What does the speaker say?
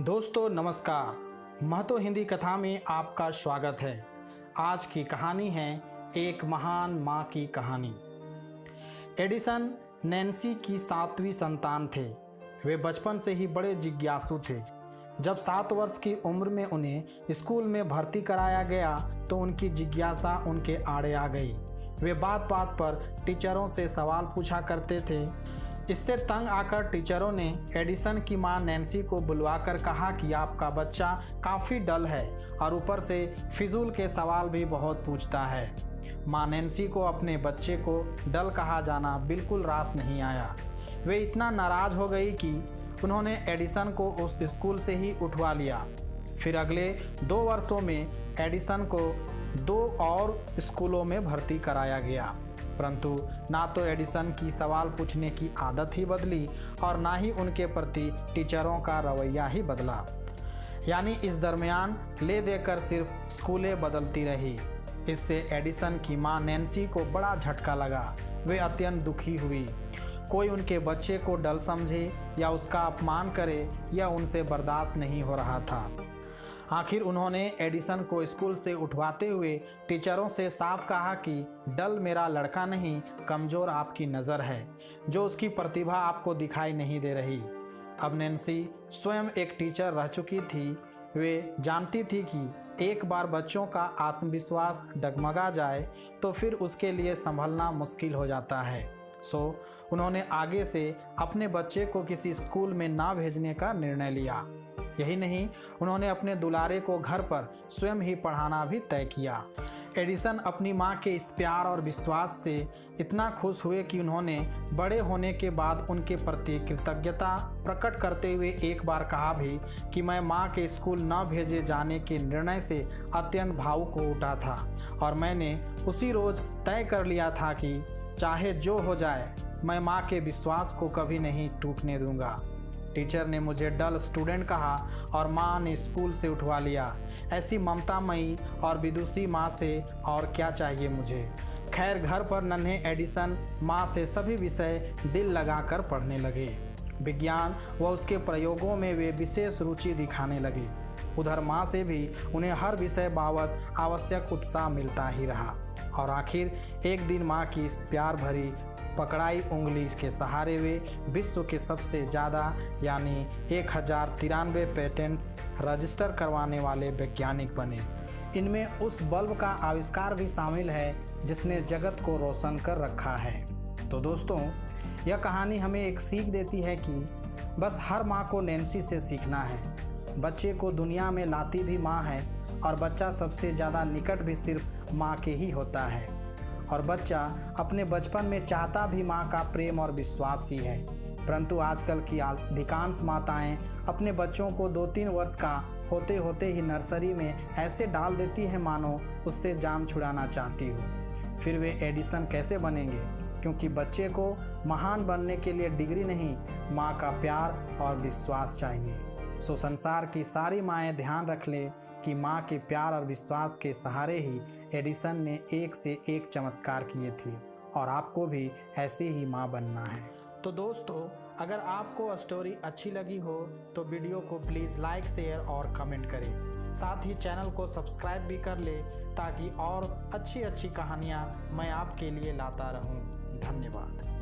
दोस्तों नमस्कार। महतो हिंदी कथा में आपका स्वागत है। आज की कहानी है एक महान माँ की कहानी। एडिसन नैन्सी की 7वीं संतान थे। वे बचपन से ही बड़े जिज्ञासु थे। जब 7 वर्ष की उम्र में उन्हें स्कूल में भर्ती कराया गया तो उनकी जिज्ञासा उनके आड़े आ गई। वे बात बात पर टीचरों से सवाल पूछा करते थे। इससे तंग आकर टीचरों ने एडिसन की मां नैन्सी को बुलवाकर कहा कि आपका बच्चा काफ़ी डल है और ऊपर से फिजूल के सवाल भी बहुत पूछता है। मां नैन्सी को अपने बच्चे को डल कहा जाना बिल्कुल रास नहीं आया। वे इतना नाराज़ हो गई कि उन्होंने एडिसन को उस स्कूल से ही उठवा लिया। फिर अगले 2 वर्षों में एडिसन को 2 और स्कूलों में भर्ती कराया गया, परंतु ना तो एडिसन की सवाल पूछने की आदत ही बदली और ना ही उनके प्रति टीचरों का रवैया ही बदला। यानी इस दरमियान ले देकर सिर्फ स्कूलें बदलती रही। इससे एडिसन की मां नैन्सी को बड़ा झटका लगा। वे अत्यंत दुखी हुई। कोई उनके बच्चे को डल समझे या उसका अपमान करे यह उनसे बर्दाश्त नहीं हो रहा था। आखिर उन्होंने एडिसन को स्कूल से उठवाते हुए टीचरों से साफ कहा कि डल मेरा लड़का नहीं, कमज़ोर आपकी नज़र है, जो उसकी प्रतिभा आपको दिखाई नहीं दे रही। अब नैन्सी स्वयं एक टीचर रह चुकी थी। वे जानती थी कि एक बार बच्चों का आत्मविश्वास डगमगा जाए तो फिर उसके लिए संभलना मुश्किल हो जाता है। सो उन्होंने आगे से अपने बच्चे को किसी स्कूल में ना भेजने का निर्णय लिया। यही नहीं, उन्होंने अपने दुलारे को घर पर स्वयं ही पढ़ाना भी तय किया। एडिसन अपनी मां के इस प्यार और विश्वास से इतना खुश हुए कि उन्होंने बड़े होने के बाद उनके प्रति कृतज्ञता प्रकट करते हुए एक बार कहा भी कि मैं मां के स्कूल न भेजे जाने के निर्णय से अत्यंत भावुक हो उठा था और मैंने उसी रोज़ तय कर लिया था कि चाहे जो हो जाए मैं मां के विश्वास को कभी नहीं टूटने दूंगा। टीचर ने मुझे डल स्टूडेंट कहा और माँ ने स्कूल से उठवा लिया। ऐसी ममतामयी और विदुषी माँ से और क्या चाहिए मुझे। खैर, घर पर नन्हे एडिसन माँ से सभी विषय दिल लगाकर पढ़ने लगे। विज्ञान व उसके प्रयोगों में वे विशेष रुचि दिखाने लगे। उधर माँ से भी उन्हें हर विषय बाबत आवश्यक उत्साह मिलता ही रहा। और आखिर एक दिन माँ की इस प्यार भरी पकड़ाई उंगली के सहारे वे विश्व के सबसे ज़्यादा यानी 1093 पेटेंट्स रजिस्टर करवाने वाले वैज्ञानिक बने। इनमें उस बल्ब का आविष्कार भी शामिल है जिसने जगत को रोशन कर रखा है। तो दोस्तों, यह कहानी हमें एक सीख देती है कि बस हर माँ को नैन्सी से सीखना है। बच्चे को दुनिया में लाती भी माँ है और बच्चा सबसे ज़्यादा निकट भी सिर्फ माँ के ही होता है। और बच्चा अपने बचपन में चाहता भी माँ का प्रेम और विश्वास ही है। परंतु आजकल की अधिकांश माताएं अपने बच्चों को 2-3 वर्ष का होते होते ही नर्सरी में ऐसे डाल देती हैं मानो उससे जान छुड़ाना चाहती हो। फिर वे एडिसन कैसे बनेंगे? क्योंकि बच्चे को महान बनने के लिए डिग्री नहीं, माँ का प्यार और विश्वास चाहिए। सो संसार की सारी माएँ ध्यान रख लें कि माँ के प्यार और विश्वास के सहारे ही एडिसन ने एक से एक चमत्कार किए थे और आपको भी ऐसी ही माँ बनना है। तो दोस्तों, अगर आपको स्टोरी अच्छी लगी हो तो वीडियो को प्लीज़ लाइक, शेयर और कमेंट करें। साथ ही चैनल को सब्सक्राइब भी कर ले ताकि और अच्छी अच्छी कहानियाँ मैं आपके लिए लाता रहूँ। धन्यवाद।